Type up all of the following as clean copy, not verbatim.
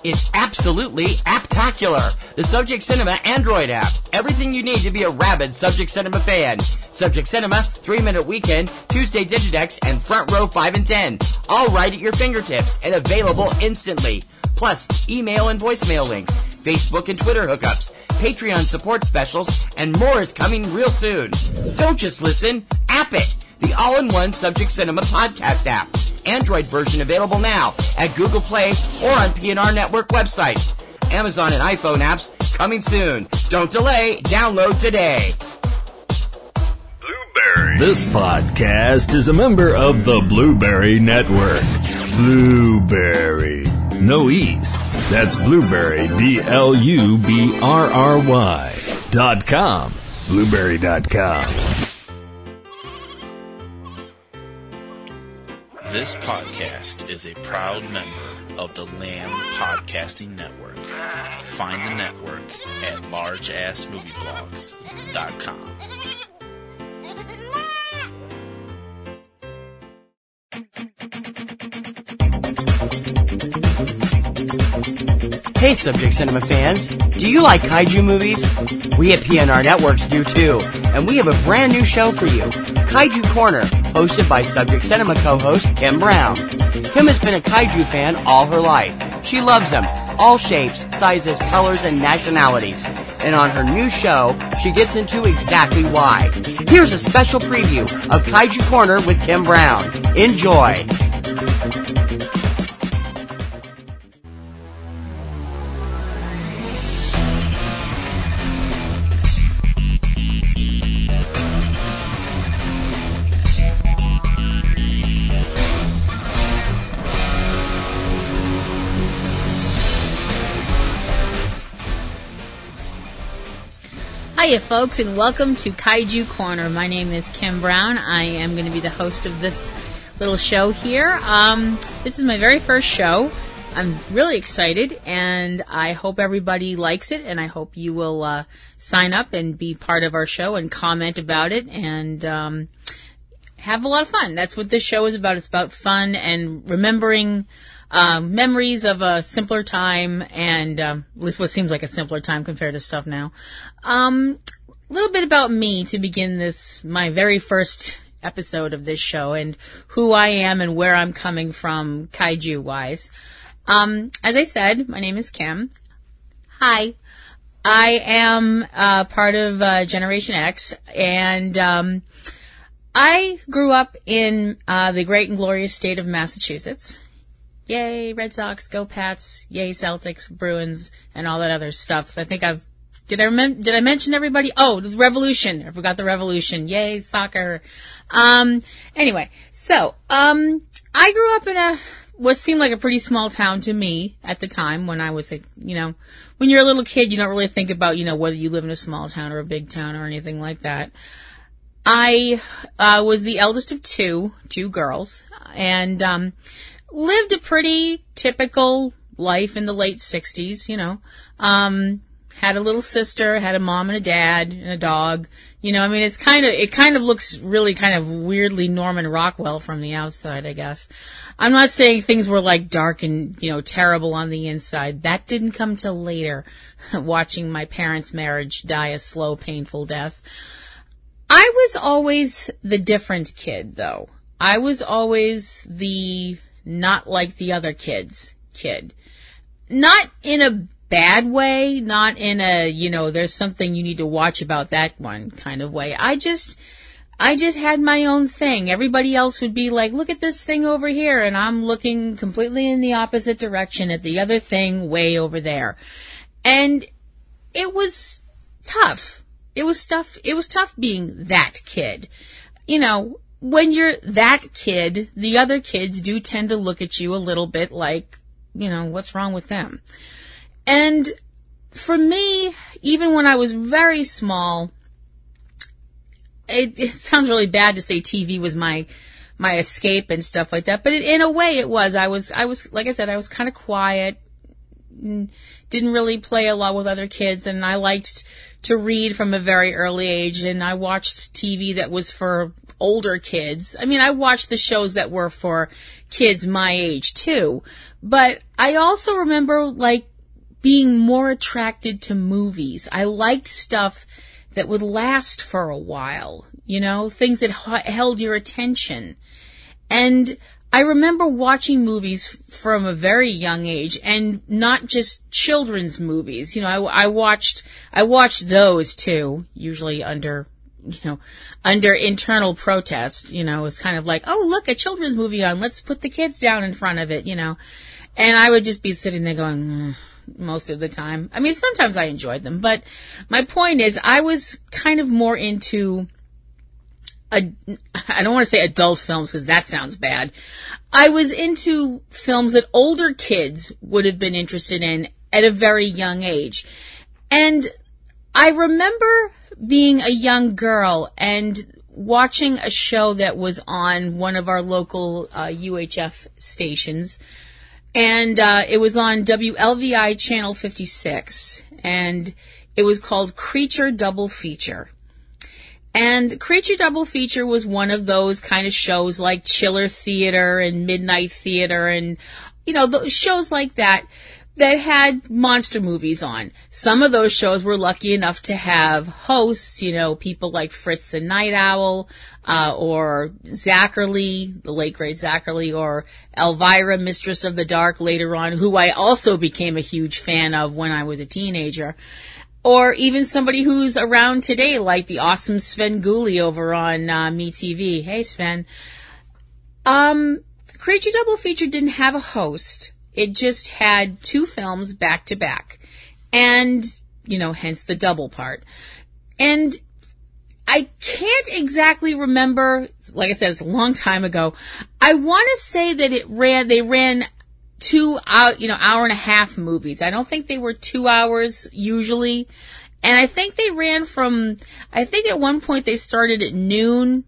It's absolutely apptacular. The Subject Cinema Android app. Everything you need to be a rabid Subject Cinema fan. Subject Cinema, 3-Minute Weekend, Tuesday Digidex, and Front Row 5 and 10. All right at your fingertips and available instantly. Plus, email and voicemail links, Facebook and Twitter hookups, Patreon support specials, and more is coming real soon. Don't just listen, app it. The all-in-one Subject Cinema podcast app. Android version available now at Google Play or on PNRNetwork websites. Amazon and iPhone apps coming soon. Don't delay. Download today. Blueberry. This podcast is a member of the Blueberry Network. Blueberry. No E's. That's Blueberry, BLUBRRY.com. Blueberry.com. This podcast is a proud member of the Lamb Podcasting Network. Find the network at largeassmovieblogs.com. Hey, Subject Cinema fans. Do you like kaiju movies? We at PNRNetworks do too. And we have a brand new show for you. Kaiju Korner, hosted by Subject Cinema co-host Kim Brown. Kim has been a kaiju fan all her life. She loves them, all shapes, sizes, colors, and nationalities. And on her new show, she gets into exactly why. Here's a special preview of Kaiju Korner with Kim Brown. Enjoy. Hiya folks, and welcome to Kaiju Korner. My name is Kim Brown. I am going to be the host of this little show here. This is my very first show. I'm really excited, and I hope everybody likes it, and I hope you will sign up and be part of our show and comment about it and have a lot of fun. That's what this show is about. It's about fun and remembering memories of a simpler time, and at least what seems like a simpler time compared to stuff now. A little bit about me to begin this, my very first episode of this show, and who I am and where I'm coming from kaiju-wise. As I said, my name is Kim. Hi. I am part of Generation X, and I grew up in the great and glorious state of Massachusetts. Yay, Red Sox, go Pats, yay, Celtics, Bruins, and all that other stuff. I think did I mention everybody? Oh, the Revolution. I forgot the Revolution. Yay, soccer. Anyway, so, I grew up in what seemed like a pretty small town to me at the time when I was when you're a little kid, you don't really think about, whether you live in a small town or a big town or anything like that. I, was the eldest of two girls, and, lived a pretty typical life in the late 60s, had a little sister, had a mom and a dad and a dog, it kind of looks really kind of weirdly Norman Rockwell from the outside, I guess. I'm not saying things were like dark and, terrible on the inside. That didn't come till later, watching my parents' marriage die a slow, painful death. I was always the different kid, though. I was always the not like the other kids kid. Not in a bad way, not in a, there's something you need to watch about that one kind of way. I just had my own thing. Everybody else would be like, look at this thing over here, and I'm looking completely in the opposite direction at the other thing way over there. And it was tough. It was tough being that kid. When you're that kid, the other kids do tend to look at you a little bit like, what's wrong with them? And for me, even when I was very small, it sounds really bad to say TV was my escape and stuff like that, but in a way it was. I was, like I said, I was kind of quiet, didn't really play a lot with other kids, and I liked to read from a very early age, and I watched TV that was for older kids. I mean, I watched the shows that were for kids my age too, but I also remember like being more attracted to movies. I liked stuff that would last for a while, you know, things that held your attention. And I remember watching movies from a very young age, and not just children's movies. You know, I watched those too, usually under internal protest. You know, it was kind of like, oh, look, a children's movie on, let's put the kids down in front of it, you know. And I would just be sitting there going, most of the time. I mean, sometimes I enjoyed them, but my point is I was kind of more into, I don't want to say adult films because that sounds bad. I was into films that older kids would have been interested in at a very young age. And I remember being a young girl and watching a show that was on one of our local UHF stations. And it was on WLVI Channel 56. And it was called Creature Double Feature. And Creature Double Feature was one of those kind of shows like Chiller Theater and Midnight Theater and, you know, those shows like that had monster movies on. Some of those shows were lucky enough to have hosts, you know, people like Fritz the Night Owl, or Zachary, the late great Zachary, or Elvira, Mistress of the Dark later on, who I also became a huge fan of when I was a teenager. Or even somebody who's around today, like the awesome Sven Gulli over on MeTV. Hey, Sven. Creature Double Feature didn't have a host. It just had two films back to back. And, you know, hence the double part. And I can't exactly remember, like I said, it's a long time ago. I want to say that they ran 2 hour and a half movies. I don't think they were 2 hours usually. And I think they ran I think at one point they started at noon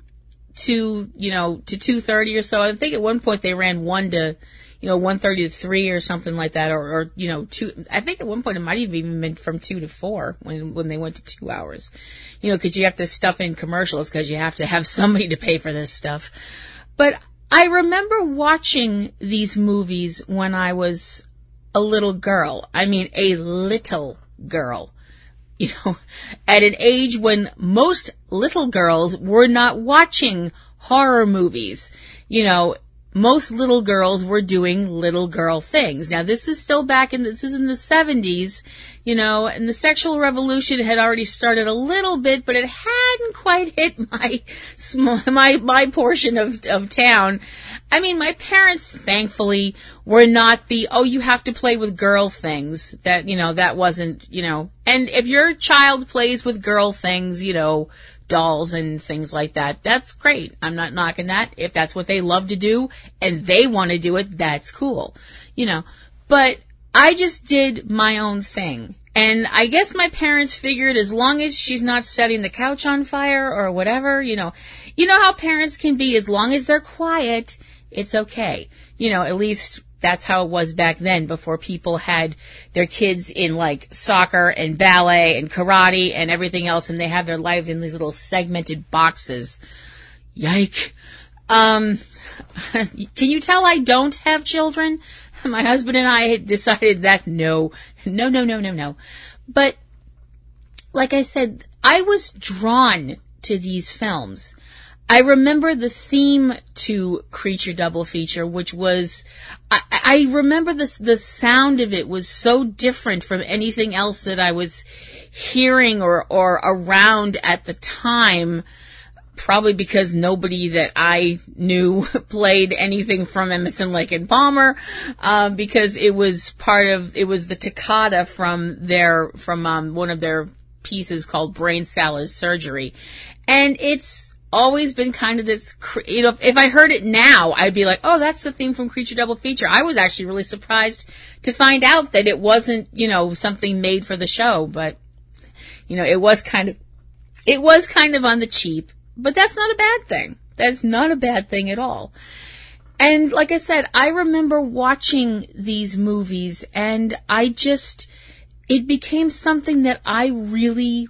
to 2:30 or so. I think at one point they ran 1:30 to 3 or something like that, or 2. I think at one point it might have even been from 2 to 4 when they went to 2 hours. You know, because you have to stuff in commercials because you have to have somebody to pay for this stuff. But I remember watching these movies when I was a little girl. I mean, a little girl. You know, at an age when most little girls were not watching horror movies. You know, most little girls were doing little girl things. Now, this is still this is in the 70s, you know, and the sexual revolution had already started a little bit, but it hadn't quite hit my portion of town. I mean, my parents, thankfully, were not you have to play with girl things. That wasn't, and if your child plays with girl things, dolls and things like that, that's great. I'm not knocking that. If that's what they love to do and they want to do it, that's cool. But I just did my own thing. And I guess my parents figured as long as she's not setting the couch on fire or whatever, you know how parents can be, as long as they're quiet, it's okay. At least that's how it was back then, before people had their kids in like soccer and ballet and karate and everything else, and they have their lives in these little segmented boxes. Yike. Can you tell I don't have children? My husband and I had decided that no. But like I said, I was drawn to these films. I remember the theme to Creature Double Feature, which was, I remember the sound of it was so different from anything else that I was hearing or around at the time, probably because nobody that I knew played anything from Emerson, Lake and Palmer, because it was the toccata from one of their pieces called Brain Salad Surgery. And it's always been kind of this, if I heard it now, I'd be like, oh, that's the theme from Creature Double Feature. I was actually really surprised to find out that it wasn't, something made for the show, but, it was kind of on the cheap, but that's not a bad thing. That's not a bad thing at all. And like I said, I remember watching these movies, and it became something that I really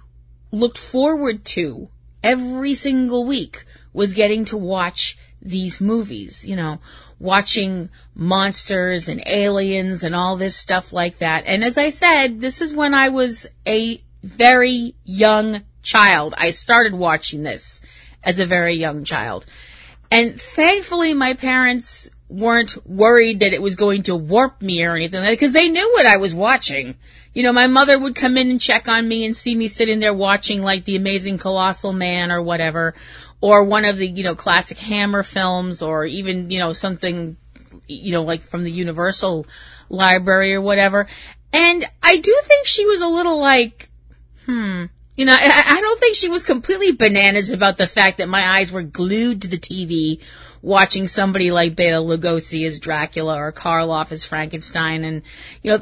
looked forward to every single week, was getting to watch these movies, watching monsters and aliens and all this stuff like that. And as I said, this is when I was a very young child. I started watching this as a very young child. And thankfully, my parents weren't worried that it was going to warp me or anything, because they knew what I was watching. My mother would come in and check on me and see me sitting there watching like The Amazing Colossal Man or whatever, or one of the, classic Hammer films, or even, something, like from the Universal Library or whatever. And I do think she was a little like, I don't think she was completely bananas about the fact that my eyes were glued to the TV watching somebody like Bela Lugosi as Dracula or Karloff as Frankenstein and,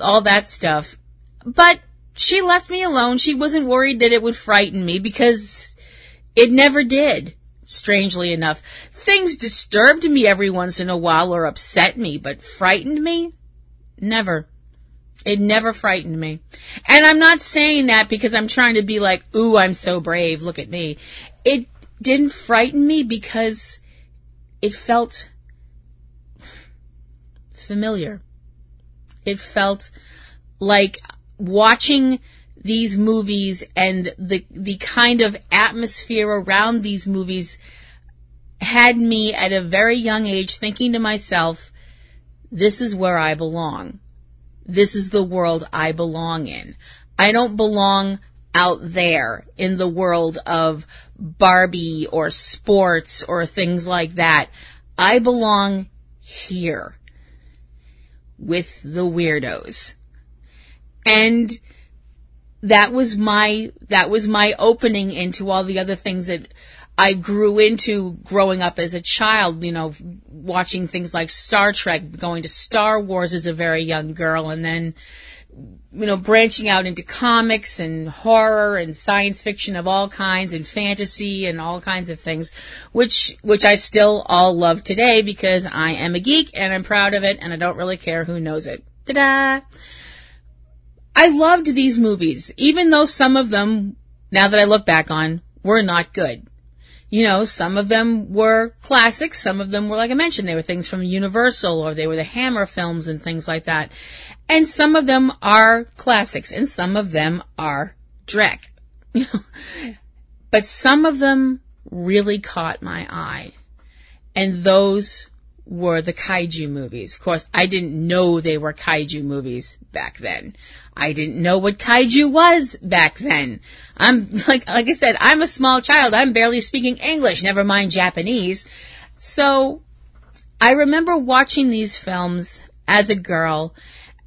all that stuff. But she left me alone. She wasn't worried that it would frighten me, because it never did, strangely enough. Things disturbed me every once in a while or upset me, but frightened me? Never. It never frightened me. And I'm not saying that because I'm trying to be like, ooh, I'm so brave, look at me. It didn't frighten me because it felt familiar. It felt like watching these movies and the kind of atmosphere around these movies had me at a very young age thinking to myself, this is where I belong. This is the world I belong in. I don't belong out there in the world of Barbie or sports or things like that. I belong here with the weirdos. And that was my opening into all the other things that I grew into growing up as a child, watching things like Star Trek, going to Star Wars as a very young girl, and then, branching out into comics and horror and science fiction of all kinds and fantasy and all kinds of things, which I still all love today because I am a geek and I'm proud of it and I don't really care who knows it. Ta-da! I loved these movies, even though some of them, now that I look back on, were not good. Some of them were classics. Some of them were, like I mentioned, they were things from Universal, or they were the Hammer films and things like that. And some of them are classics, and some of them are dreck. But some of them really caught my eye. And those were the kaiju movies. Of course, I didn't know they were kaiju movies back then. I didn't know what kaiju was back then. I'm like I said, I'm a small child. I'm barely speaking English, never mind Japanese. So I remember watching these films as a girl,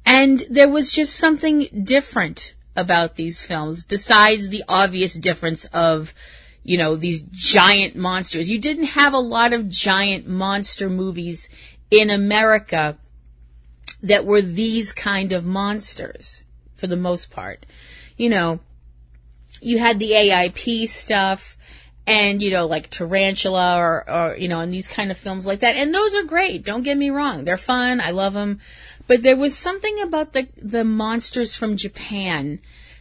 and there was just something different about these films besides the obvious difference of, these giant monsters. You didn't have a lot of giant monster movies in America that were these kind of monsters, for the most part. You had the AIP stuff and, like Tarantula or and these kind of films like that. And those are great. Don't get me wrong. They're fun. I love them. But there was something about the monsters from Japan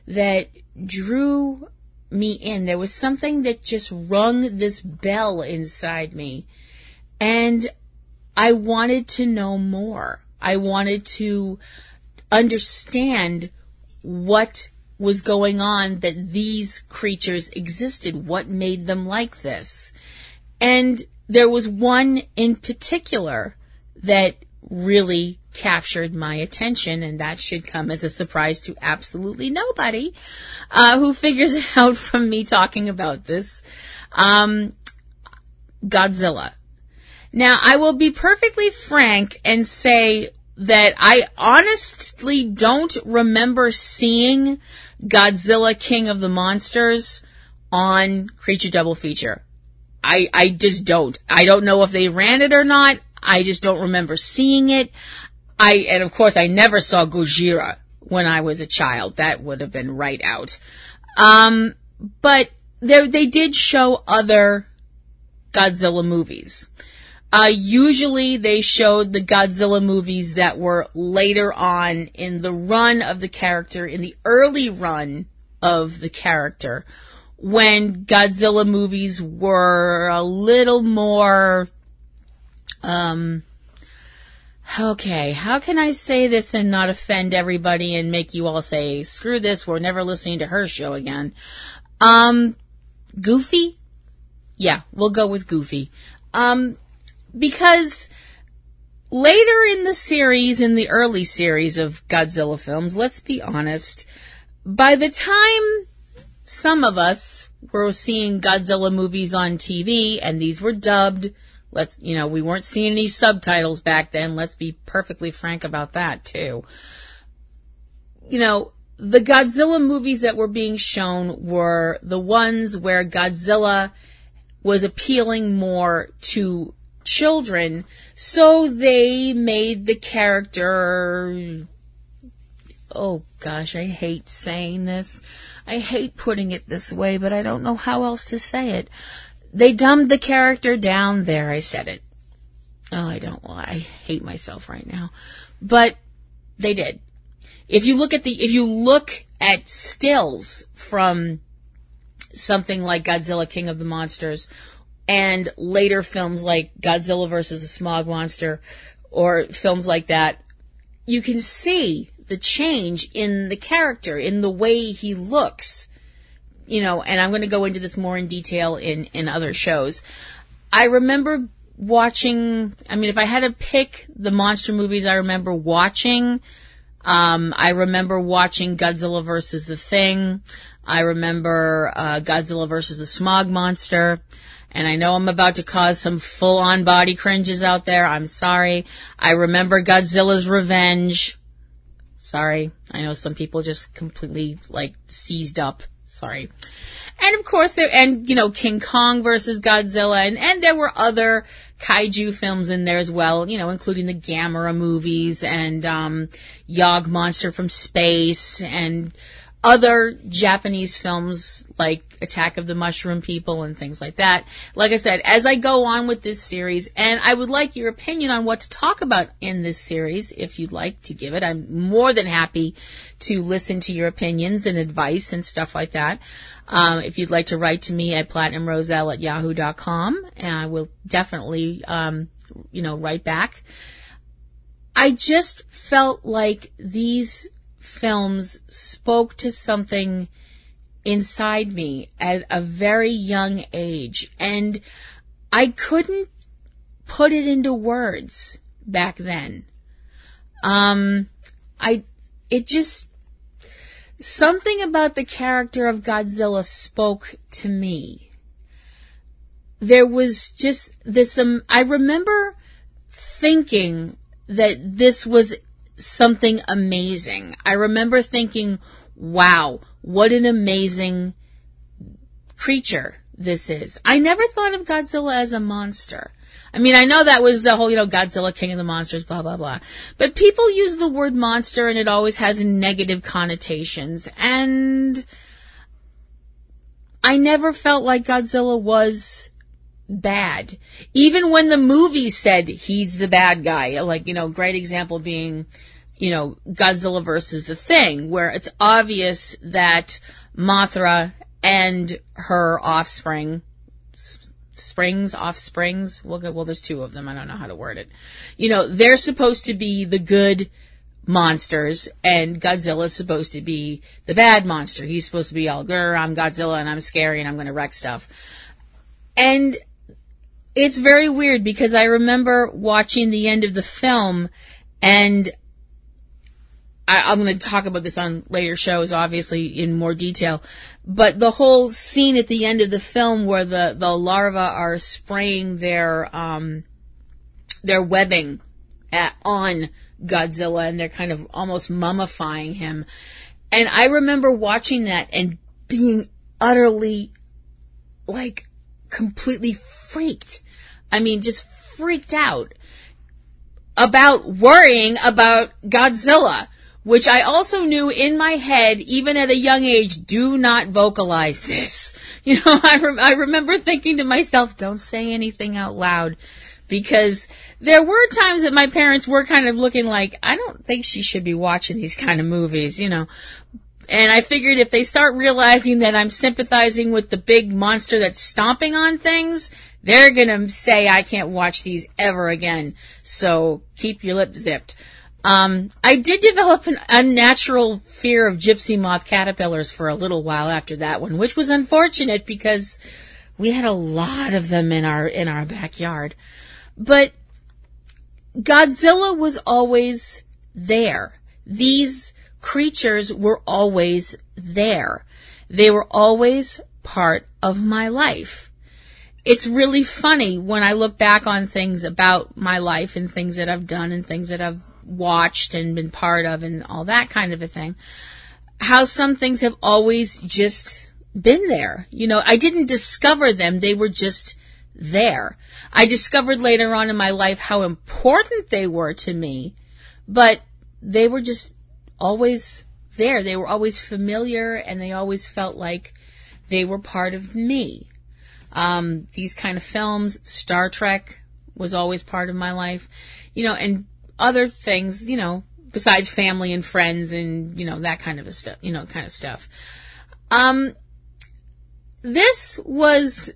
that drew me in. There was something that just rung this bell inside me. And I wanted to know more. I wanted to understand what was going on, that these creatures existed, what made them like this. And there was one in particular that really captured my attention, and that should come as a surprise to absolutely nobody who figures it out from me talking about this. Godzilla. Now, I will be perfectly frank and say that I honestly don't remember seeing Godzilla King of the Monsters on Creature Double Feature. I just don't. I don't know if they ran it or not. I just don't remember seeing it. And of course I never saw Gojira when I was a child. That would have been right out. But they did show other Godzilla movies. Usually they showed the Godzilla movies that were later on in the run of the character, in the early run of the character, when Godzilla movies were a little more, okay, how can I say this and not offend everybody and make you all say, screw this, we're never listening to her show again. Goofy? Yeah, we'll go with goofy. Because later in the series, in the early series of Godzilla films, let's be honest, by the time some of us were seeing Godzilla movies on TV, and these were dubbed, we weren't seeing any subtitles back then, let's be perfectly frank about that too. The Godzilla movies that were being shown were the ones where Godzilla was appealing more to children, so they made the character, oh gosh, I hate saying this. I hate putting it this way, but I don't know how else to say it. They dumbed the character down. There, I said it. Oh, I hate myself right now. But they did. If you look at stills from something like Godzilla King of the Monsters, and later films like Godzilla versus the Smog Monster, or films like that, you can see the change in the character, in the way he looks. And I'm going to go into this more in detail in other shows. I remember watching, if I had to pick the monster movies I remember watching, I remember watching Godzilla versus the Thing. I remember Godzilla versus the Smog Monster. And I know I'm about to cause some full-on body cringes out there. I'm sorry. I remember Godzilla's Revenge. Sorry. I know some people just completely, seized up. Sorry. And of course, King Kong versus Godzilla, and there were other kaiju films in there as well, including the Gamera movies, and Yog Monster from Space, and other Japanese films like Attack of the Mushroom People and things like that. Like I said, as I go on with this series, and I would like your opinion on what to talk about in this series, if you'd like to give it. I'm more than happy to listen to your opinions and advice and stuff like that. If you'd like to write to me at platinumroselle@yahoo.com, and I will definitely, write back. I just felt like these films spoke to something inside me at a very young age, and I couldn't put it into words back then. Something about the character of Godzilla spoke to me. There was just this, I remember thinking that this was something amazing. I remember thinking, wow, what an amazing creature this is. I never thought of Godzilla as a monster. I know that was the whole, Godzilla King of the Monsters, blah, blah, blah. But people use the word monster and it always has negative connotations. And I never felt like Godzilla was bad. Even when the movie said he's the bad guy, great example being, Godzilla versus the Thing, where it's obvious that Mothra and her offsprings, well, there's two of them, I don't know how to word it. They're supposed to be the good monsters, and Godzilla's supposed to be the bad monster. He's supposed to be all, grr, I'm Godzilla, and I'm scary, and I'm gonna wreck stuff. And it's very weird, because I remember watching the end of the film, and I'm going to talk about this on later shows, obviously, in more detail. But the whole scene at the end of the film where the larvae are spraying their webbing on Godzilla, and they're kind of almost mummifying him. And I remember watching that and being utterly, completely freaked. Just freaked out about worrying about Godzilla, which I also knew in my head, even at a young age, do not vocalize this. I remember thinking to myself, don't say anything out loud, because there were times that my parents were kind of looking like, I don't think she should be watching these kind of movies, you know. And I figured if they start realizing that I'm sympathizing with the big monster that's stomping on things, they're gonna say I can't watch these ever again. So keep your lips zipped. I did develop an unnatural fear of gypsy moth caterpillars for a little while after that one, which was unfortunate because we had a lot of them in our backyard. But Godzilla was always there. These creatures were always there. They were always part of my life. It's really funny when I look back on things about my life and things that I've done and things that I've watched and been part of and all that kind of a thing, how some things have always just been there. You know, I didn't discover them. They were just there. I discovered later on in my life how important they were to me, but they were just always there. They were always familiar, and they always felt like they were part of me. These kind of films, Star Trek was always part of my life, you know, and other things, you know, besides family and friends and, you know, that kind of stuff, you know, kind of stuff. This was,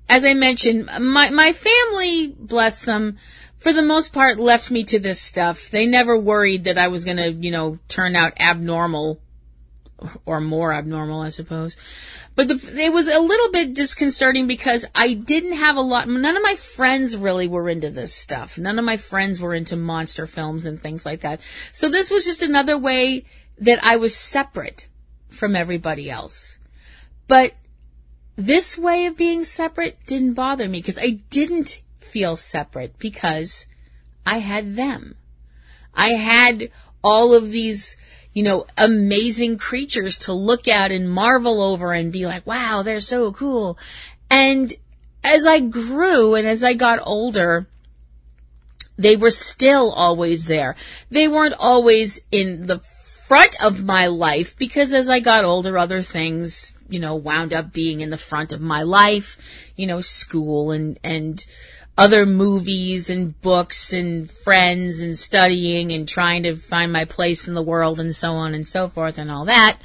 as I mentioned, my family, bless them, for the most part left me to this stuff. They never worried that I was going to, you know, turn out abnormal or more abnormal, I suppose. But it was a little bit disconcerting because I didn't have none of my friends really were into this stuff. None of my friends were into monster films and things like that. So this was just another way that I was separate from everybody else. But this way of being separate didn't bother me because I didn't feel separate because I had them. I had all of these, you know, amazing creatures to look at and marvel over and be like, wow, they're so cool. And as I grew and as I got older, they were still always there. They weren't always in the front of my life because as I got older, other things, you know, wound up being in the front of my life, you know, school and other movies and books and friends and studying and trying to find my place in the world and so on and so forth and all that.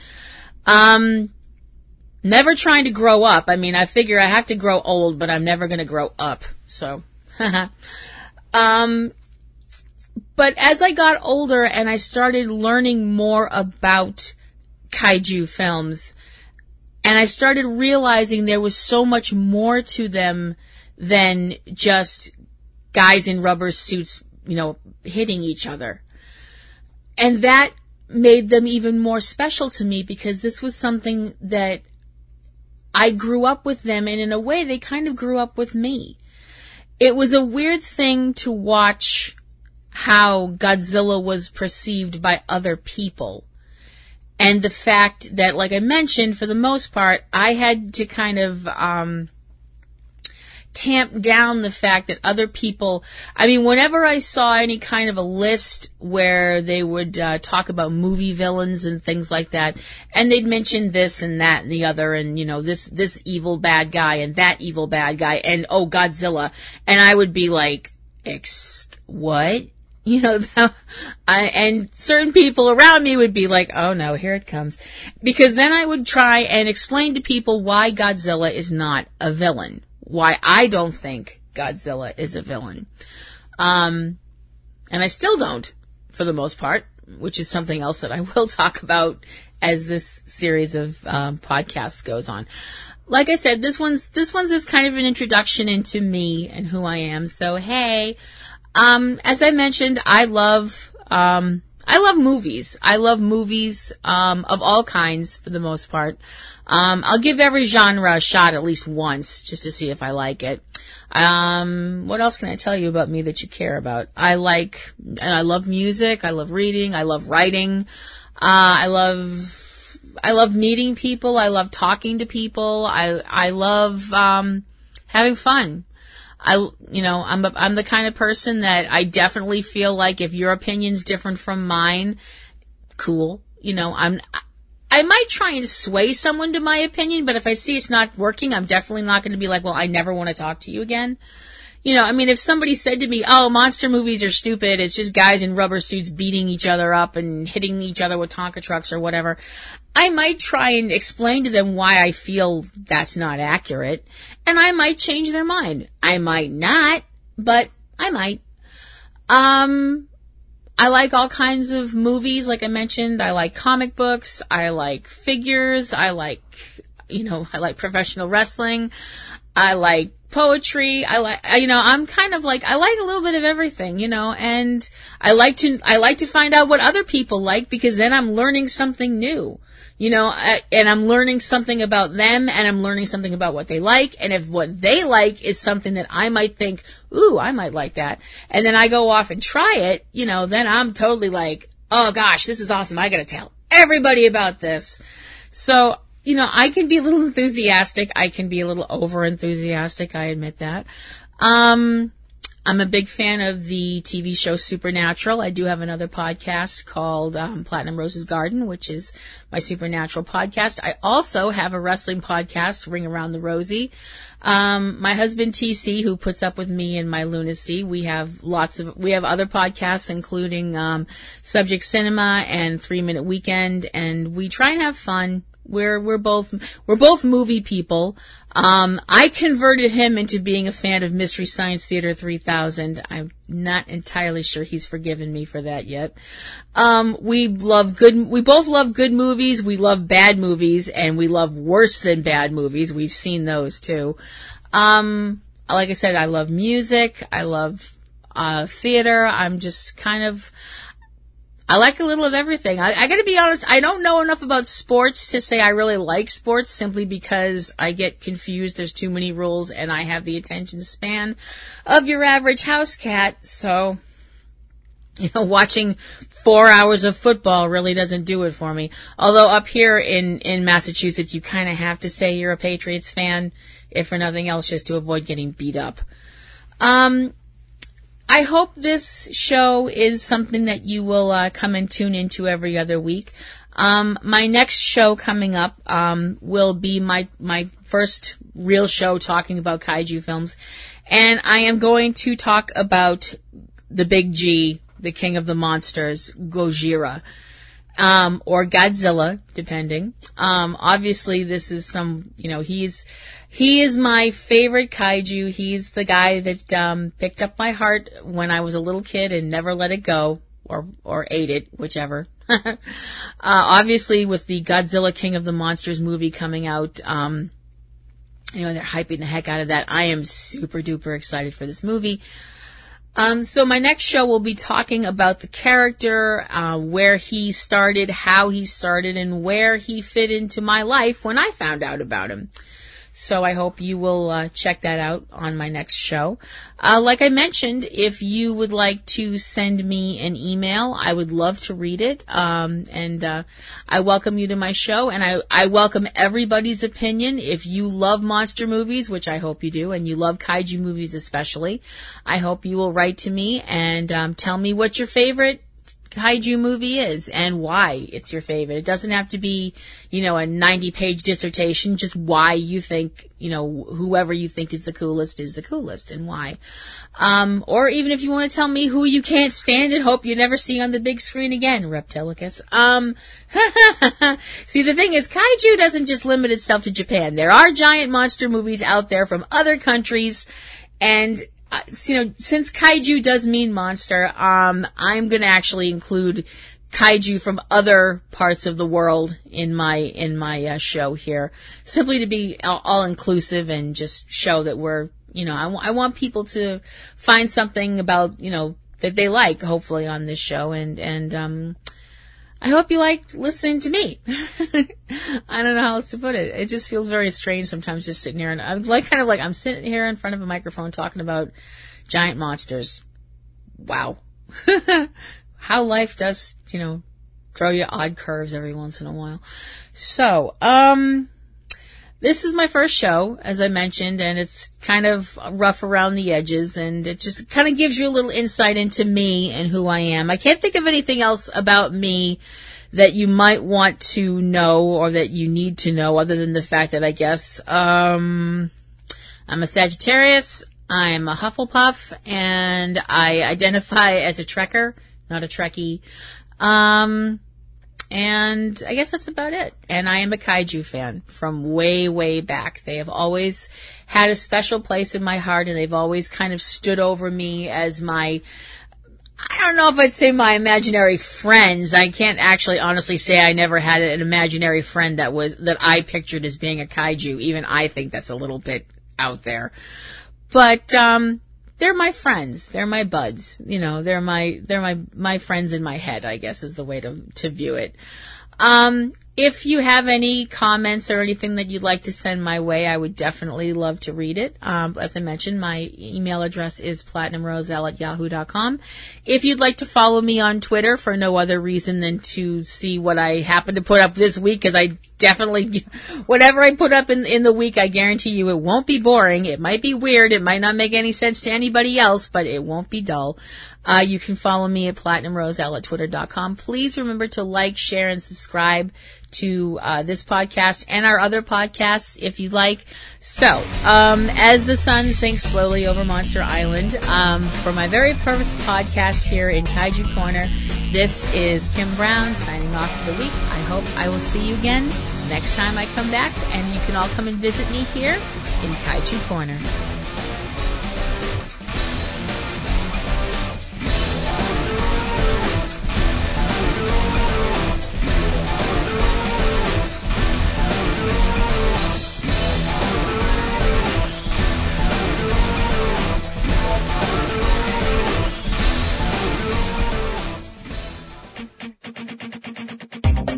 Never trying to grow up. I mean, I figure I have to grow old, but I'm never going to grow up. So, but as I got older and I started learning more about kaiju films, and I started realizing there was so much more to them than just guys in rubber suits, you know, hitting each other. And that made them even more special to me because this was something that I grew up with them, and in a way they kind of grew up with me. It was a weird thing to watch how Godzilla was perceived by other people. And the fact that, like I mentioned, for the most part, I had to kind of tamp down the fact that other people, I mean, whenever I saw any kind of a list where they would talk about movie villains and things like that, and they'd mention this and that and the other, and, you know, this evil bad guy and that evil bad guy, and, oh, Godzilla, and I would be like, what? You know, and certain people around me would be like, oh no, here it comes. Because then I would try and explain to people why Godzilla is not a villain. Why I don't think Godzilla is a villain. And I still don't, for the most part, which is something else that I will talk about as this series of podcasts goes on. Like I said, this one's is kind of an introduction into me and who I am. So, hey, as I mentioned, I love movies. I love movies of all kinds for the most part. I'll give every genre a shot at least once just to see if I like it. What else can I tell you about me that you care about? I love music. I love reading. I love writing. I love meeting people. I love talking to people. I love having fun. I'm the kind of person that I definitely feel like if your opinion's different from mine, cool. You know, I might try and sway someone to my opinion, but if I see it's not working, I'm definitely not going to be like, well, I never want to talk to you again. if somebody said to me, oh, monster movies are stupid, it's just guys in rubber suits beating each other up and hitting each other with Tonka trucks or whatever, I might try and explain to them why I feel that's not accurate, and I might change their mind. I might not, but I might. I like all kinds of movies, like I mentioned. I like comic books. I like figures. I like professional wrestling. I like poetry. I'm kind of like, I like a little bit of everything, and I like to find out what other people like, because then I'm learning something new, and I'm learning something about them, and I'm learning something about what they like, and if what they like is something that I might think, ooh, I might like that, and then I go off and try it, then I'm totally like, oh gosh, this is awesome, I gotta tell everybody about this. So, I can be a little enthusiastic. I can be a little over-enthusiastic. I admit that. I'm a big fan of the TV show Supernatural. I do have another podcast called Platinum Rose's Garden, which is my Supernatural podcast. I also have a wrestling podcast, Ring Around the Rosie. My husband TC, who puts up with me and my lunacy, we have other podcasts, including Subject Cinema and 3 Minute Weekend, and we try and have fun. We're both movie people. I converted him into being a fan of Mystery Science Theater 3000. I'm not entirely sure he's forgiven me for that yet. We both love good movies. We love bad movies, and we love worse than bad movies. We've seen those too. Like I said, I love music. I love, theater. I'm just kind of, I like a little of everything. I gotta be honest, I don't know enough about sports to say I really like sports, simply because I get confused. There's too many rules, and I have the attention span of your average house cat. So, watching 4 hours of football really doesn't do it for me. Although up here in Massachusetts, you kind of have to say you're a Patriots fan, if for nothing else, just to avoid getting beat up. I hope this show is something that you will come and tune into every other week. My next show coming up will be my first real show talking about kaiju films, and I am going to talk about the Big G, the king of the monsters, Gojira, or Godzilla, depending. Obviously this is he is my favorite kaiju. He's the guy that picked up my heart when I was a little kid and never let it go, or ate it, whichever. Obviously with the Godzilla King of the Monsters movie coming out, they're hyping the heck out of that. I am super duper excited for this movie. So my next show will be talking about the character, where he started, how he started, and where he fit into my life when I found out about him. So I hope you will check that out on my next show. Like I mentioned, if you would like to send me an email, I would love to read it. And I welcome you to my show, and I welcome everybody's opinion. If you love monster movies, which I hope you do, and you love kaiju movies especially, I hope you will write to me and tell me what your favorite kaiju movie is and why it's your favorite. It doesn't have to be, a 90-page dissertation, just why you think, whoever you think is the coolest and why. Or even if you want to tell me who you can't stand and hope you never see on the big screen again, Reptilicus. See, the thing is, kaiju doesn't just limit itself to Japan. There are giant monster movies out there from other countries, and since kaiju does mean monster, I'm going to actually include kaiju from other parts of the world in my show here, simply to be all inclusive and just show that we're, I want people to find something about, that they like, hopefully, on this show, and I hope you like listening to me. I don't know how else to put it. It just feels very strange sometimes just sitting here, and I'm I'm sitting here in front of a microphone talking about giant monsters. Wow. How life does, throw you odd curves every once in a while. So, this is my first show, as I mentioned, and it's kind of rough around the edges, and it just kind of gives you a little insight into me and who I am. I can't think of anything else about me that you might want to know or that you need to know, other than the fact that I guess I'm a Sagittarius. I'm a Hufflepuff, and I identify as a Trekker, not a Trekkie. And I guess that's about it. And I am a kaiju fan from way, way back. They have always had a special place in my heart, and they've always kind of stood over me as my, I don't know if I'd say my imaginary friends. I can't actually honestly say I never had an imaginary friend that I pictured as being a kaiju. Even I think that's a little bit out there. But, they're my friends. They're my buds. You know, they're my friends in my head, I guess is the way to view it. If you have any comments or anything that you'd like to send my way, I would definitely love to read it. As I mentioned, my email address is platinumroselle@yahoo.com. If you'd like to follow me on Twitter for no other reason than to see what I happen to put up this week, because I definitely, whatever I put up in the week, I guarantee you it won't be boring. It might be weird. It might not make any sense to anybody else, but it won't be dull. You can follow me at platinumroselle@twitter.com. Please remember to like, share, and subscribe to this podcast and our other podcasts if you'd like. So, as the sun sinks slowly over Monster Island, for my very first podcast here in Kaiju Corner, this is Kim Brown signing off for the week. I hope I will see you again next time I come back, and you can all come and visit me here in Kaiju Corner.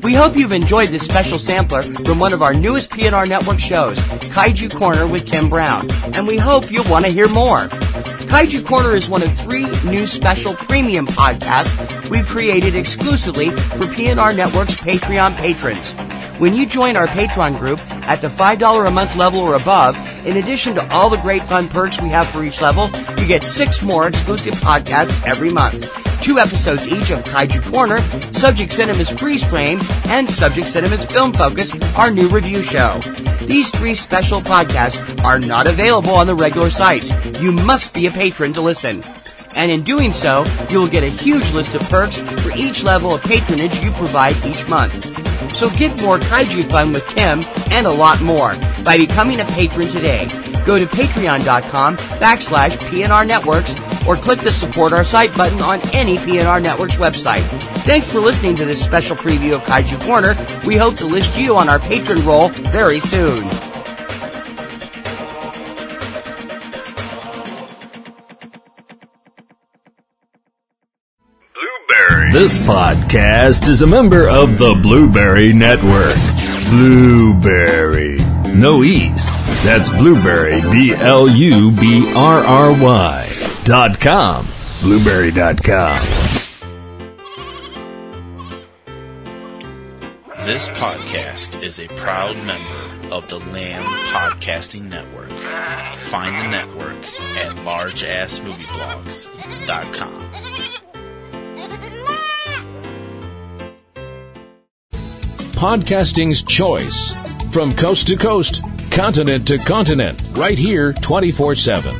We hope you've enjoyed this special sampler from one of our newest PNR Network shows, Kaiju Korner with Kim Brown, and we hope you'll want to hear more. Kaiju Korner is one of 3 new special premium podcasts we've created exclusively for PNR Network's Patreon patrons. When you join our Patreon group at the $5 a month level or above, in addition to all the great fun perks we have for each level, you get 6 more exclusive podcasts every month. 2 episodes each of Kaiju Korner, Subject Cinema's Freeze Frame, and Subject Cinema's Film Focus, our new review show. These 3 special podcasts are not available on the regular sites. You must be a patron to listen. And in doing so, you will get a huge list of perks for each level of patronage you provide each month. So get more kaiju fun with Kim and a lot more by becoming a patron today. Go to patreon.com/PNRNetworks or click the Support Our Site button on any PNR Networks website. Thanks for listening to this special preview of Kaiju Korner. We hope to list you on our patron roll very soon. This podcast is a member of the Blueberry Network. Blueberry. No E's. That's Blueberry, BLUBRRY.com. Blueberry.com. This podcast is a proud member of the Lamb Podcasting Network. Find the network at largeassmovieblogs.com. Podcasting's choice. From coast to coast, continent to continent, right here 24/7.